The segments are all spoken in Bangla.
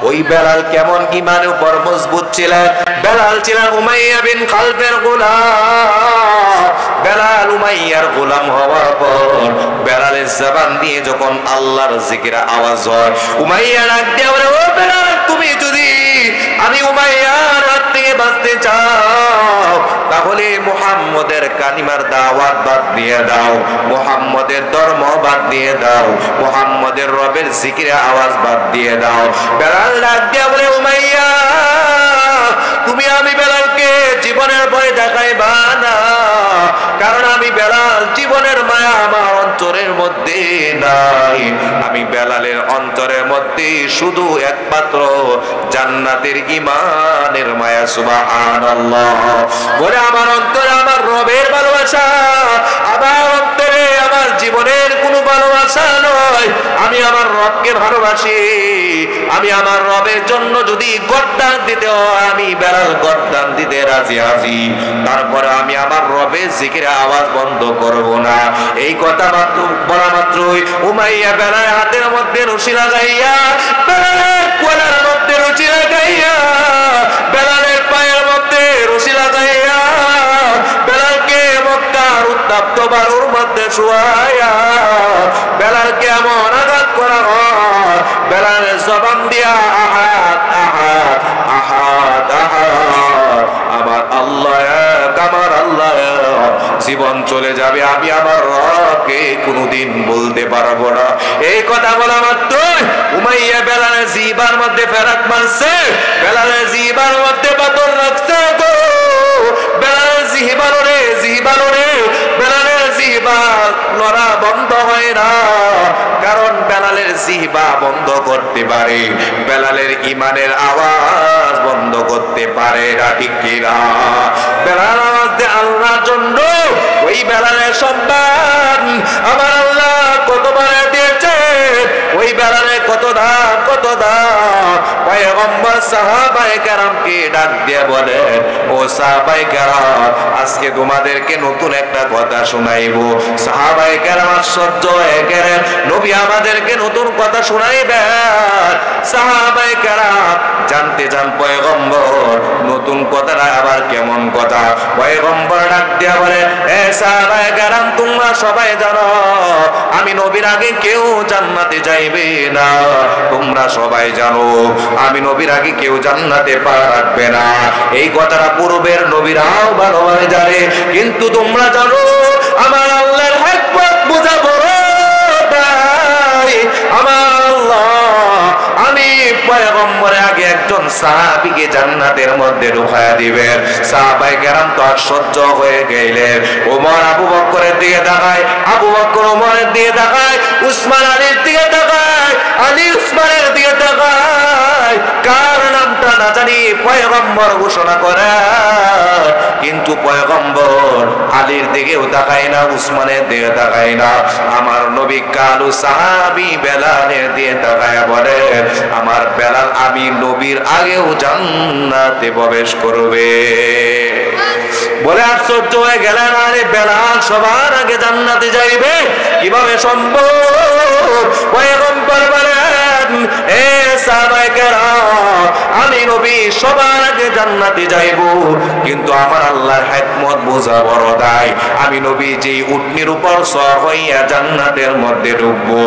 ওই বেলাল কেমন ঈমানের উপর মজবুত ছিলেন? বেলাল ছিলেন উমাইয়া বিন খালফের গোলাম। বেলাল উমাইয়ার গোলাম হওয়ার পর বেলালের জবান দিয়ে যখন আল্লাহর জিকিরের আওয়াজ হয়, উমাইয়া ডাক দিয়ে বলে, ও বেলাল, তুমি যদি আমি উমাইয়ার হাত থেকে বাঁচতে চাও তাহলে মুহাম্মদের কালিমার দাওয়াত বাদ দিয়ে দাও, মুহাম্মদের ধর্ম বাদ দিয়ে দাও, মুহাম্মদের রবের জিকিরের আওয়াজ বাদ দিয়ে দাও। বেলাল ডাক দিয়ে বলে, উমাইয়া, তুমি আমি বেলালকে জীবনের ভয় দেখাইবা না, কারণ আমি বেলাল জীবনের মায়া আমার অন্তরের মধ্যে নাই। আমি বেলালের অন্তরের মধ্যে শুধু একমাত্র জান্নাতের ঈমানের মায়া। সুবহানাল্লাহ। বলে আমার অন্তরে আমার রবের ভালোবাসা, আমার অন্তরে আমার জীবনের কোনো ভালোবাসা নয়। আমি আমার রবকে ভালোবাসি। আমি আমার রবের জন্য যদি গর্দান দিতে হয় আমি বেলাল গর্দান দিতে রাজি আছি। তারপরে আমি আমার রবের জিকিরের আওয়াজ বন্ধ করব না। এই কথা মাত্র বলা মাত্রই উমাইয়া বেলালের হাতের মধ্যে রশি লাগাইয়া, বেলালের কোলার মধ্যে রশি লাগাইয়া, বেলালের পায়ের মধ্যে রশি লাগাইয়া, বেলালকে মক্কার উত্তপ্ত বালুর মধ্যে শুয়াইয়া বেলালকে এমন আঘাত করা হয়, বেলালের জবান দিয়া আহাদ আহাদ আহাদ আহাদ, আমার আল্লাহ আমার আল্লাহ, জীবন চলে যাবে, আমি আমার রবকে কোনোদিন বলতে পারবো না। এই কথা বলা মাত্র উমাইয়া বেলালের জিহ্বার মধ্যে ফেরাক মারছে, বেলালের জিহ্বার মধ্যে পাথর রাখছে গো। বেলালের জিহ্বা লড়ে, জিহ্বা লড়ে, বেলালের জিহ্বা লড়া বন্ধ হয় না, কারণ বেলালের জিহ্বা বন্ধ করতে পারে, বেলালের ঈমানের আওয়াজ বন্ধ করতে পারে না, ঠিক কিনা? বেলাল আওয়াজ দেয় আল্লাহর জন্য। ওই বেলালের সম্মান আমার আল্লাহ কত বাড়িয়ে দিয়েছে, ওই বেলালের কত দাম, কত দাম। পয়গম্বর সাহাবায়ে কেরামকে ডাক দিয়ে বলেন, ও সাহাবায়ে কেরাম, আজকে তোমাদেরকে নতুন একটা কথা শোনাইবো। সাহাবায়ে কেরাম আশ্চর্য হয়ে গেলেন, নবী আমাদেরকে নতুন কথা শোনাইবেন? সাহাবায়ে কেরাম জানতে চান, পয়গম্বর নতুন কথাটা আবার কেমন কথা? পয়গম্বর ডাক দিয়া বলে, এ সাহাবায়ে কেরাম, তোমরা সবাই জানো আমি নবীর আগে কেউ জান্নাতে যাইবে না। তোমরা সবাই জানো আমি নবীর আগে কেউ জান্নাতে পা রাখবে না। এই কথাটা পূর্বের নবীরাও ভালোভাবে জানে, কিন্তু তোমরা জানো আমার আল্লাহর হিকমত বুঝা বড় তাই আমার আল্লাহ আমি পয়গম্বরের আগে একজন সাহাবীকে জান্নাতের মধ্যে ঢুকায়া দিবেন। সাহাবায়ে কেরাম তো আশ্চর্য হয়ে গেলেন। ওমর আবু বকরের দিকে তাকায়, আবু বকর ওমরের দিকে তাকায়, উসমান আলীর দিকে তাকায়, আলী উসমানের দিকে তাকায়। কার নামটা না জানি পয়গম্বর ঘোষণা করে, কিন্তু পয়গম্বর আলীর দিকেও তাকায় না, উসমানের দিকে তাকায় না। আমার নবী কালু সাহাবী বেলালের দিকে তাকায় বলে, আমার বেলাল আমি নবীর আগেও জান্নাতে প্রবেশ করবে। বলে আশ্চর্য হয়ে গেলেন, আরে বেলাল সবার আগে জান্নাতে যাইবে, কিভাবে সম্ভব? পয়গম্বর বলেন, এ সাহাবায়ে কেরাম, আমি নবী সবার আগে জান্নাতে যাইব, কিন্তু আমার আল্লাহর হিকমত বোঝা বড় দায়। আমি নবী যেই উটনির উপর সওয়ার হইয়া জান্নাতের মধ্যে ঢুকবো,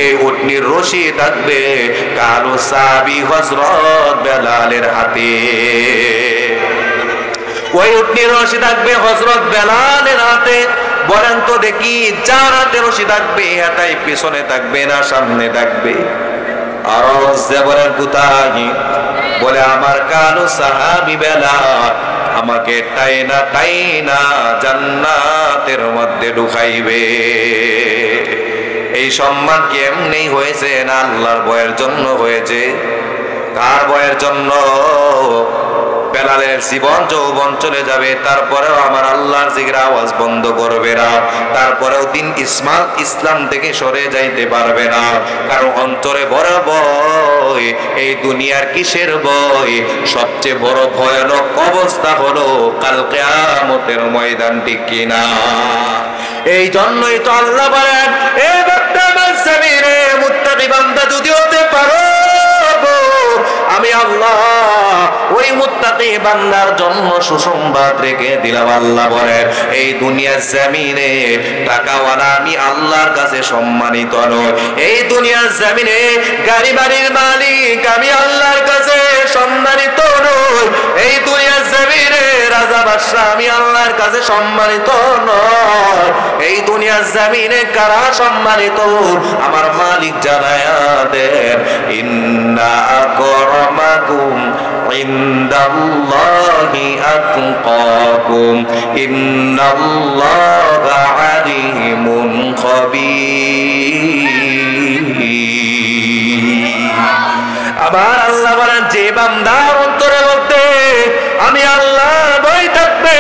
এই উটনির রশি থাকবে কালো সাহাবী হযরত বেলালের হাতে। ওই উটনির রশি থাকবে হযরত বেলালের হাতে। বলেন তো দেখি, যার হাতে রশি থাকবে এটাই পিছনে থাকবে না সামনে থাকবে? আর বলেন কোথায়? বলে আমার কালো সাহাবী বেলাল আমাকে টাইনা টাইনা জান্নাতের মধ্যে ঢুকাইবে। এই সম্মান কি এমনি হয়েছে না আল্লাহর ভয়ের জন্য হয়েছে? কার ভয়ের জন্য? বেলালের জীবন যৌবন চলে যাবে, তারপরেও আমার আল্লাহর জিকির আওয়াজ বন্ধ করবে না, তারপরেও দিন ইসলাম থেকে সরে যাইতে পারবে না, কারণ অন্তরে বড় ভয়। এই দুনিয়ার কিসের ভয়? সবচেয়ে বড় ভয়ানক অবস্থা হলো কাল কিয়ামতের ময়দান, ঠিক কিনা? এই জন্যই তো আল্লাহ বলেন, এ বান্দা মুত্তাকি বান্দা যদি হতে পারো আমি আল্লাহ ওই মুত্তাকি বান্দার জন্য সুসংবাদ রেখে দিলাম। আল্লাহ বলেন এই দুনিয়ার জমিনে টাকাওয়ালা আমি আল্লাহর কাছে সম্মানিত নয়, এই দুনিয়ার জমিনে গাড়ি বাড়ির মালিক আমি আল্লাহর কাছে সম্মানিত নয়, এই দুনিয়ার জমিনে রাজা বাদশা আমি আল্লাহর কাছে সম্মানিত নয়, এই দুনিয়ার জমিনে কারা সম্মানিত আমার মালিক জানায়া দেন ইন্না আকরামাকুম ইনদাল্লাহি আতকাকুম ইন্নাল্লাহা আলিমুন খাবীর। আবার আল্লাহ বলেন যে বান্দার অন্তরের মধ্যে আমি আল্লাহ ভয় থাকবে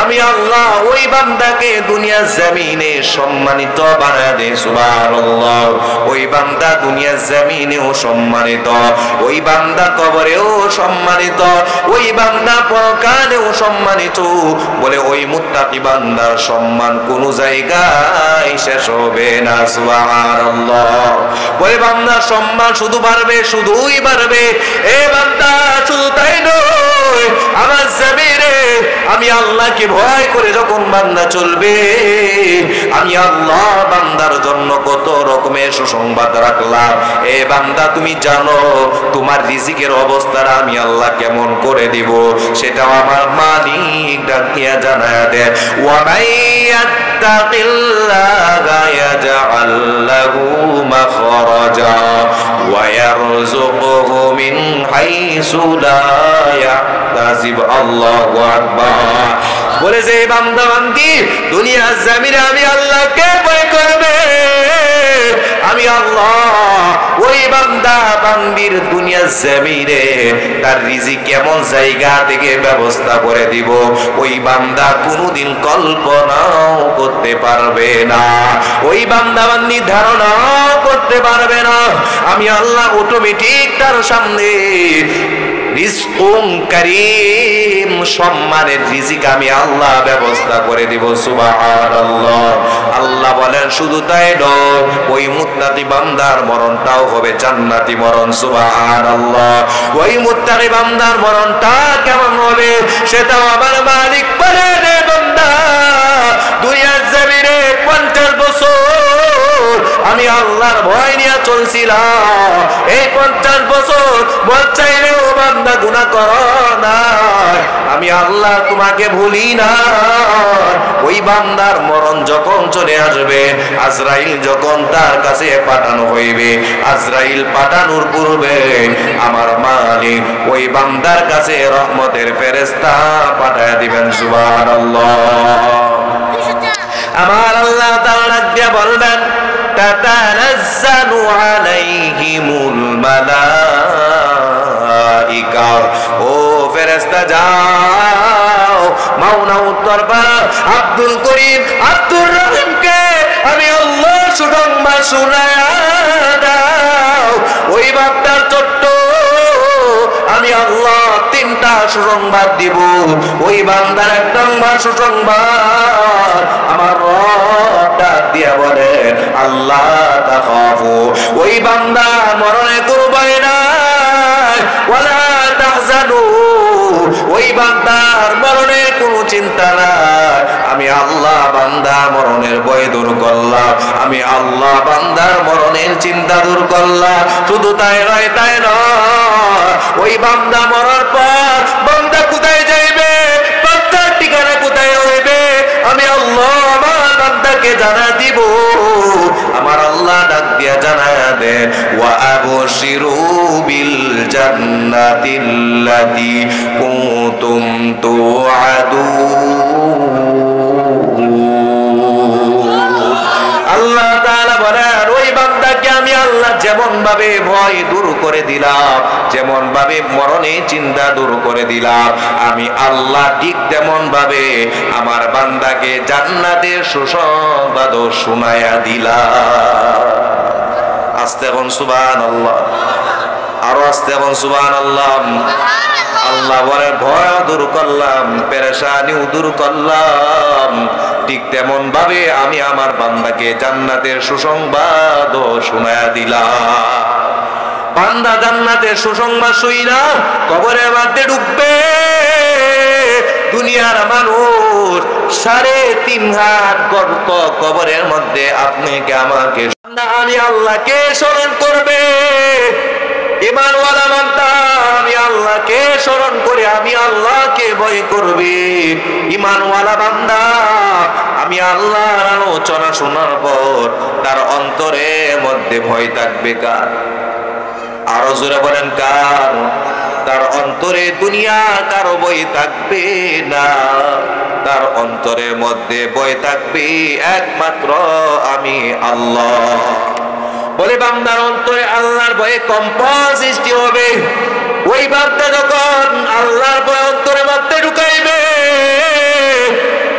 আমি আল্লাহ ওই বান্দাকে দুনিয়ার জমিনে সম্মানিত বানায় দেই। সুবহানাল্লাহ। ওই বান্দা দুনিয়ার জমিনেও সম্মানিত, ওই বান্দা কবরেও সম্মানিত, ওই বান্দা পরকালেও সম্মানিত। বলে ওই মুত্তাকি বান্দার সম্মান কোন জায়গায় শেষ হবে না। সুবহানাল্লাহ। ওই বান্দার সম্মান শুধু বাড়বে, শুধুই বাড়বে। এ বান্দা শুধু তাই নয়, আমার জমিনে আমি আল্লাহকে ভয় করে যখন বান্দা চলবে আমি আল্লাহ বান্দার জন্য কত রকমের সুসংবাদ রাখলাম। এ বান্দা তুমি জানো তোমার রিজিকের অবস্থাটা আমি আল্লাহ কেমন করে দিব, সেটাও আমার মালিক ডাক দিয়া জানায়া দেয়। ওয়া মাইয়াত্তাকিল্লাহা ইয়াজআল লাহু মাখরাজা ওয়া ইয়ারযুকুহু মিন হাইসু লা ইয়াহতাসিব। আল্লাহু আকবার। বলে যে বান্দা বান্দি দুনিয়ার জমিনে আমি আল্লাহকে ভয় করবে আমি আল্লাহ ওই বান্দা বান্দির দুনিয়ার জমিনে তার রিজিক কেমন জায়গা থেকে ব্যবস্থা করে দিব ওই বান্দা কোনোদিন কল্পনাও করতে পারবে না, ওই বান্দা বান্দি ধারণাও করতে পারবে না। আমি আল্লাহ অটোমেটিক তার সামনে রিজকুন কারীম সম্মানের রিজিক আমি আল্লাহ ব্যবস্থা করে দিব। সুবহানাল্লাহ। আল্লাহ বলেন শুধু তাই নয়, ওই মুত্তাকি বান্দার মরণটাও হবে জান্নাতি মরণ। সুবহানাল্লাহ। ওই মুত্তাকি বান্দার মরণটা কেমন হবে সেটাও আমার মালিক বলেন। বান্দা দুনিয়ার জমিনে 50 বছর আমি আল্লাহর ভয় নিয়ে চলছিলাম, এই 50 বছর বল চাইলেও বান্দা গুনাহ করো না, আমি আল্লাহ তোমাকে ভুলি না। ওই বান্দার মরণ যখন চলে আসবে, আজরাইল যখন তার কাছে পাঠানো হইবে, আজরাইল পাঠানোর পূর্বে আমার মালিক ওই বান্দার কাছে রহমতের ফেরেশতা পাঠায় দিবেন। সুবহানাল্লাহ। আমার আল্লাহ তাআলা দিয়া বলবেন তাতানাজ্জালু আলাইহিমুল মালাইকা। ও ফেরেশতা যাও মাওনা উত্তরপাড়া আব্দুল করিম আব্দুর রহিমকে আমি আল্লাহ সুসংবাদ শুনায়া দাও। ওই বান্দার ছোট্ট আমি আল্লাহ 3টা সুসংবাদ দিব, ওই বান্দার 1 নম্বর সুসংবাদ আমার রব ডাক দিয়া বলেন আল্লাহ তাখাফু। ওই বান্দা মরণে কোনো ভয় নাই, ওয়ালা তাহজানু। ওই বান্দার মরণে কোনো চিন্তা নাই, আমি আল্লাহ বান্দা মরণের ভয় দূর করলাম, আমি আল্লাহ বান্দার মরণের চিন্তা দূর করলাম। শুধু তাই নয়, তাই নয়, ওই বান্দা মরার পর বান্দা কোথায় যাইবে, বান্দার ঠিকানা কোথায় হইবে আমি আল্লাহ আমার বান্দাকে জানা দিব। আমার আল্লাহ ডাক দিয়া জানায়া দেন ওয়া আবশিরু বিল জান্নাতিল্লাতী কুনতুম তুআদুন। আল্লাহ তাআলা বলেন ওই বান্দাকে আমি আল্লাহ যেমন ভাবে ভয় দূর করে দিলাম, যেমন ভাবে মরণে চিন্তা দূর করে দিলাম, আমি আল্লাহ ঠিক তেমন ভাবে আমার বান্দাকে জান্নাতের সুসংবাদ শুনায়া দিলাম। আস্তে এখন সুবহানাল্লাহ, আরো আস্তে এখন সুবহানাল্লাহ। আল্লাহ বলে ভয় দূর করলাম, পেরেশানিও দূর করলাম, ঠিক তেমন ভাবে আমি আমার বান্দাকে জান্নাতের সুসংবাদ শুনায়া দিলাম। বান্দা জান্নাতের সুসংবাদ শুইনা কবরের মধ্যে ঢুকবে। দুনিয়ার মানুষ 3.5 হাত গর্ত কবরের মধ্যে আপনাকে আমাকে আমি আল্লাহকে স্মরণ করবে। ঈমানওয়ালা বান্দা আমি আল্লাহকে স্মরণ করে আমি আল্লাহকে ভয় করবে। ঈমানওয়ালা বান্দা আমি আল্লাহর আলোচনা শোনার পর তার অন্তরের মধ্যে ভয় থাকবে কার? আরো জোরে বলেন কার? তার অন্তরে দুনিয়া কারো ভয় থাকবে না, তার অন্তরের মধ্যে ভয় থাকবে একমাত্র আমি আল্লাহ। বলে বান্দার অন্তরে আল্লাহর ভয়ে কম্পন সৃষ্টি হবে। ওই বান্দা যখন আল্লাহর ভয় অন্তরের মধ্যে ঢুকাইবে,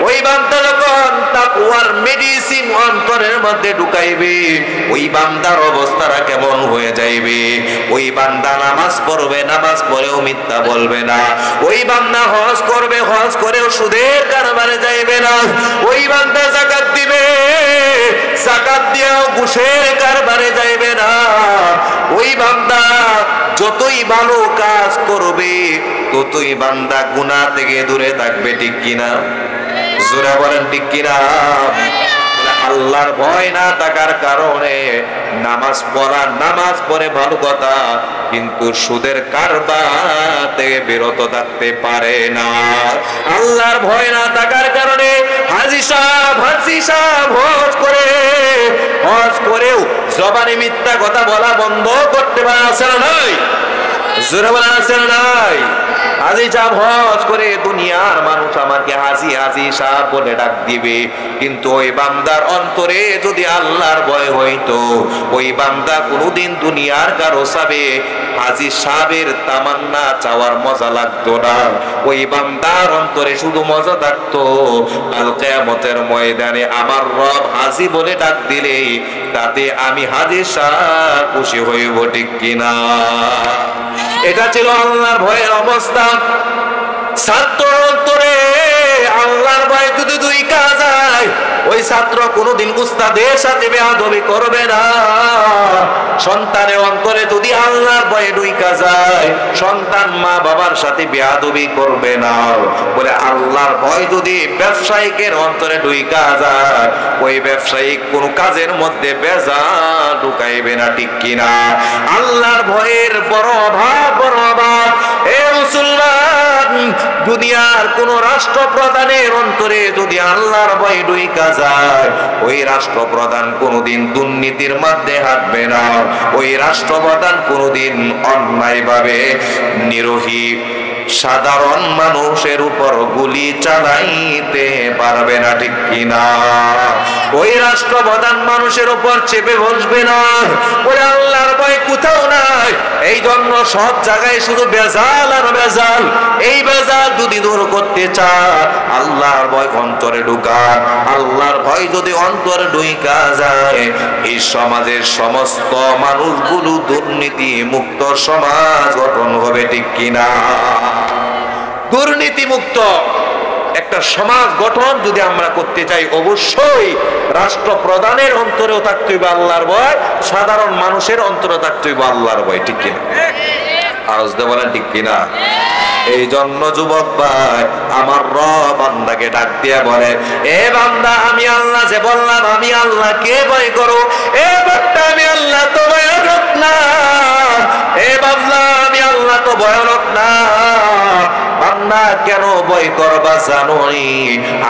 ওই বান্দা যখন তাকওয়ার মেডিসিন অন্তরের মধ্যে ঢুকাইবে, ওই বান্দার অবস্থাটা কেমন হয়ে যাইবে? ওই বান্দা নামাজ পড়বে, নামাজ পড়েও মিথ্যা বলবে না। ওই বান্দা হজ করবে, হজ করেও সুদের কারবারে যাইবে না। ওই বান্দা যাকাত দিবে, যাকাত দিয়েও ঘুষের কারবারে যাইবে না। ওই বান্দা যতই ভালো কাজ করবে ততই বান্দা গুনাহ থেকে দূরে থাকবে, ঠিক কিনা? জোরে বলেন ঠিক কিনা? আল্লাহর ভয় না থাকার কারণে নামাজ পড়া, নামাজ পড়ে ভালো কথা, কিন্তু সুদের কারবার থেকে বিরত থাকতে পারে না। আল্লাহর ভয় না থাকার কারণে হাজী সাহেব হজ করেও জবানে মিথ্যা কথা বলা বন্ধ করতে পারে, আছে না নাই? জোরে বলেন আছে না নাই? হাজী সাহেব হজ করে দুনিয়ার মানুষ আমাকে হাজী সাহেব বলে ডাক দিবে, কিন্তু ওই বান্দার অন্তরে যদি আল্লাহর ভয় হইতো, ওই বান্দা কোনোদিন দুনিয়ার কারো সাবে হাজী সাহেবের তামান্না চাওয়ার মজা লাগতো না। ওই বান্দার অন্তরে শুধু মজা থাকতো কাল কিয়ামতের ময়দানে আমার রব হাজী বলে ডাক দিলে তাতে আমি হাজী সাহেব খুশি হইব, ঠিক কিনা? এটা ছিল আল্লাহর ভয়ের অবস্থা। ছাত্র অন্তরে আল্লাহর ভয় যদি দুই কাজ হয়, ওই ছাত্র কোনোদিন উস্তাদের সাথে বেয়াদবি করবে না। সন্তানের অন্তরে যদি আল্লাহর ভয়ে ঢুইকা যায়, সন্তান মা বাবার সাথে বেয়াদবি করবে না। বলে আল্লাহর ভয় যদি ব্যবসায়িকের অন্তরে ঢুইকা যায়, ওই ব্যবসায়িক কোন কাজের মধ্যে বেজাল ঢুকাইবে না, ঠিক কিনা? আল্লাহর ভয়ের বড় অভাব, বড় অভাব। এ মুসলমান, দুনিয়ার কোন রাষ্ট্রপ্রধানের অন্তরে যদি আল্লাহর ভয় ঢুইকা যায়, ওই রাষ্ট্রপ্রধান কোনোদিন দুর্নীতির মধ্যে হাঁটবে না। ওই রাষ্ট্রপ্রধান কোনোদিন অন্যায়ভাবে নিরোহী সাধারণ মানুষের উপর গুলি চালাইতে পারবে না, ঠিক কিনা? ওই রাষ্ট্রপ্রধান মানুষের উপর চেপে বসবে না। ওই আল্লাহর ভয় কোথাও নাই। এই জন্য সব জায়গায় শুধু বেজাল আর বেজাল। এই বেজাল যদি দূর করতে চায়, আল্লাহর ভয় অন্তরে ঢুকান। আল্লাহর ভয় যদি অন্তরে ঢুকা যায়, এই সমাজের সমস্ত মানুষগুলো দুর্নীতি মুক্ত সমাজ গঠন হবে, ঠিক কিনা? দুর্নীতি মুক্ত একটা সমাজ গঠন যদি আমরা করতে চাই, অবশ্যই রাষ্ট্রপ্রধানের অন্তরেও থাকতে হবে আল্লাহর ভয়, সাধারণ মানুষের অন্তরে থাকতে হবে আল্লাহর ভয়, ঠিক কিনা? আরজ দে বলেন ঠিক কিনা? এই জন্য যুবক ভাই, আমার রব বান্দাকে ডাক দিয়া বলে, এ বান্দা আমি আল্লাহ যে বললাম আমি আল্লাহকে ভয় করো। এ বান্দা আমি আল্লাহ তো ভয়ানক না। এ বান্দা আমি আল্লাহ তো ভয়ানক না। বান্দা কেন ভয় করবা জানোই?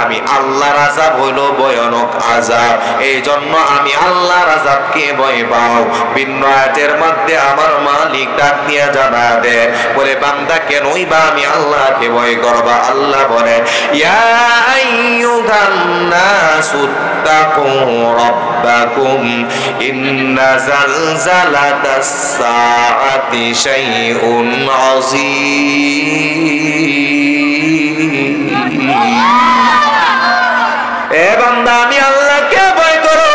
আমি আল্লাহর আযাব হইল ভয়ানক আযাব। এই জন্য আমি আল্লাহর আযাবকে ভয় পাও। ভিন্ন আয়াতের মধ্যে আমার মালিক ডাক দিয়া জানা দে, বলে বান্দা কেনই বা আমি আল্লাহকে ভয় করবা? আল্লাহ বলে, ইয়া আইয়ুহান নাসু তাকু রাব্বাকুম ইন্না জালজালাতাস সাআতি শাইউন আযীম। এ বান্দা আমি আল্লাহকে ভয় করো।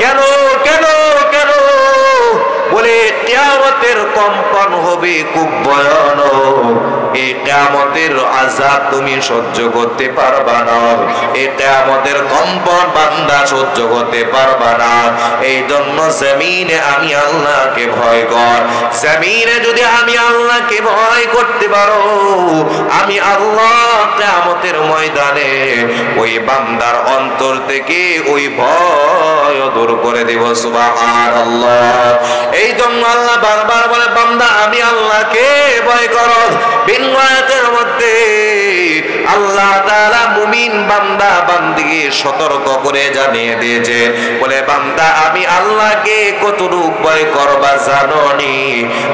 কেন কেন কেন? বলে কিয়ামতের কম্পন হবে খুব ভয়ানক। এই কিয়ামতের আযাব তুমি সহ্য করতে পারবা না, এই কিয়ামতের কম্পন বান্দা সহ্য করতে পারবা না। এই জন্য জমিনে আমি আল্লাহকে ভয় কর। জমিনে যদি আমি আল্লাহকে ভয় করতে পারো, আমি আল্লাহ কিয়ামতের ময়দানে ওই বান্দার অন্তর থেকে ওই ভয় দূর করে দেব। সুবহানাল্লাহ। এই জন্য আল্লাহ বারবার বলে, বান্দা আমি আল্লাহকে ভয় করো। বিনয়াতের মধ্যে আল্লাহ তাআলা মুমিন বান্দা বান্দিকে সতর্ক করে জানিয়ে দিয়েছে, বলে বান্দা আমি আল্লাহকে কতটুকু ভয় করবা জানোনি?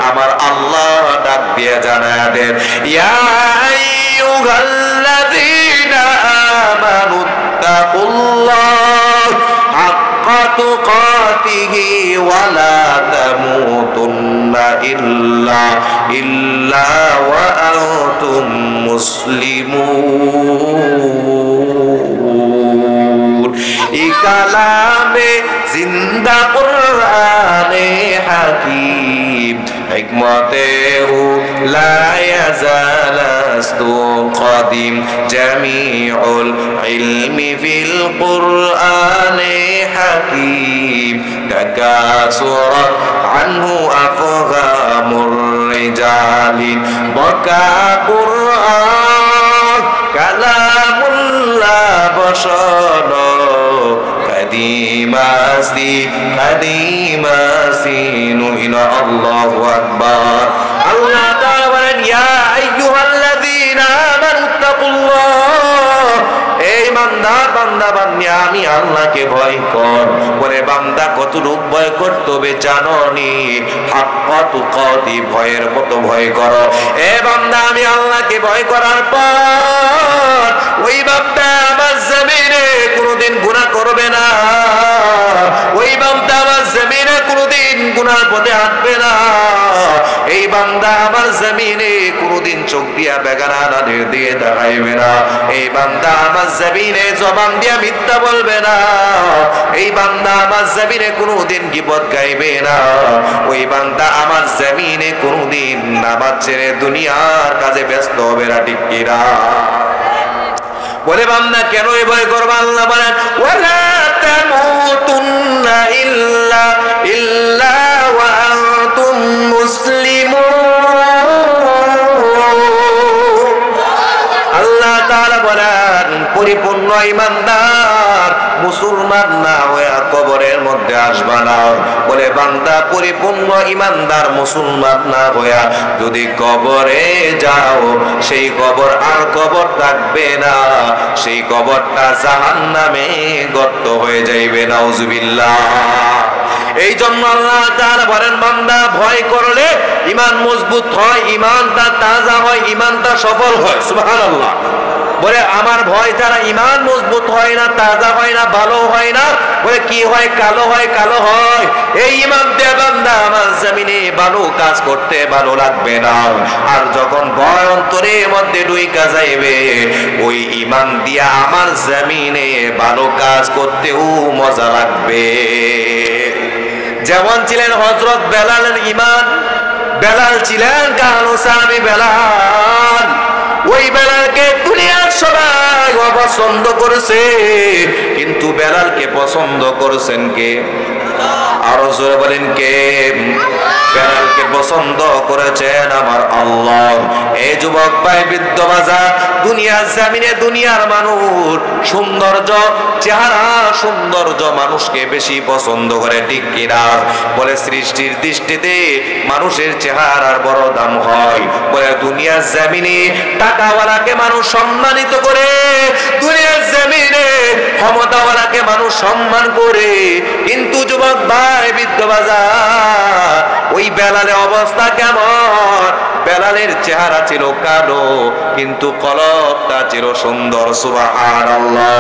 আমার আল্লাহ ডাক দিয়ে জানায় দেন, ইয়া আইয়ুহাল্লাযীনা আমানুত্তাকুল্লাহ হাক্কা তুকাতিহি ওয়া লা তামুতুন্না ইল্লা ওয়া আনতুম মুসলিমুন। এই কালামে জিন্দা কুরআনে হাকিম হিকমতে লা ইয়াজালাস্তু কাদিম জামিউল ইলমি ফিল কুরআনে হাকিম তাকাসুরাত আনহু আফহামুর রিজালি বাকা কুরআন কালামুল্লাহ বশর কাদিমাসি নুইলা আল্লাহু আকবার। আল্লাহ তাআলা বলেন, ইয়া আইয়ুহাল্লাযীনা আমানুত্তাকুল্লাহ, এই বান্দা বান্দা বান্দি আমি আল্লাহকে ভয় কর। বলে বান্দা কতটুকু ভয় করতে হবে জানোনি? হাক্কা তুকাতি, ভয়ের মতো ভয় করো। এ বান্দা আমি আল্লাহকে ভয় করার পর ওই বান্দা আমার জমিনে কোনোদিন গুনাহ করবে না, ওই বান্দা আমার জমিনে কোনোদিন গুনার পথে হাঁটবে না, এই বান্দা আমার জমিনে কোনোদিন চোখ দিয়া বেগানা নজর দিয়ে দেখাইবে না, এই বান্দা আমার জমিনে জবান দিয়া মিথ্যা বলবে না, এই বান্দা আমার জমিনে কোনোদিন গীবত গাইবে না, ওই বান্দা আমার জমিনে কোনোদিন নামাজ ছেড়ে দুনিয়ার কাজে ব্যস্ত হবে না। ঠিক কি না? বলে বান্দা কেন এই ভয় করবা? আল্লাহ বলেন, ওয়ালা তামুতুন্না ইল্লা ওয়া আনতুম মুসলিমুন। আল্লাহ তাআলা বলেন পরিপূর্ণ ঈমানদার মুসলমান না হয়ে কবরের মধ্যে আসবা না। বলে বান্দা পরিপূর্ণ ঈমানদার মুসলমান না হয়ে যদি কবরে যাও, সেই কবর আর কবর থাকবে না, সেই কবরটা জাহান্নামে গর্ত হয়ে যাইবে। নাউজুবিল্লাহ। এই জন্য আল্লাহ তাআলা বলেন, বান্দা ভয় করলে ঈমান মজবুত হয়, ঈমানটা তাজা হয়, ঈমানটা সফল হয়। সুবহানাল্লাহ। বলে আমার ভয় দ্বারা ঈমান মজবুত হয় না, তাজা হয় না, ভালো হয় না। বলে কি হয়? কালো হয়, কালো হয়। এই ঈমান দিয়ে বান্দা আমার জমিনে ভালো কাজ করতে ভালো লাগবে না, আর যখন ভয় অন্তরের মধ্যে ঢুইকা যাইবে, ওই ঈমান দিয়া আমার জমিনে ভালো কাজ করতেও মজা লাগবে। যেমন ছিলেন হযরত বেলালের ঈমান। বেলাল ছিলেন কালো সাহাবী বেলাল। ওই বেলালকে দুনিয়ার সবাই অপছন্দ করেছে, কিন্তু বেলালকে পছন্দ করেছেন কে? আরো জোরে বলেন কে? বেলালকে পছন্দ করেছেন আমার আল্লাহ। এই যুবক ভাই, বৃদ্ধ বাজার, দুনিয়ার জমিনে দুনিয়ার মানুষ সৌন্দর্য, চেহারা সৌন্দর্য মানুষকে বেশি পছন্দ করে। ঠিক কিনা? বলে সৃষ্টির দৃষ্টিতে মানুষের চেহারার বড় দাম হয়। বলে দুনিয়ার জমিনে টাকাওয়ালাকে মানুষ সম্মানিত করে, দুনিয়ার জমিনে ক্ষমতাওয়ালাকে মানুষ সম্মান করে, কিন্তু যুবক ভাই, বৃদ্ধ বাজার, ওই বেলালের অবস্থা কেমন? বেলালের চেহারা ছিল কালো, কিন্তু কলবটা ছিল সুন্দর। সুবহানাল্লাহ।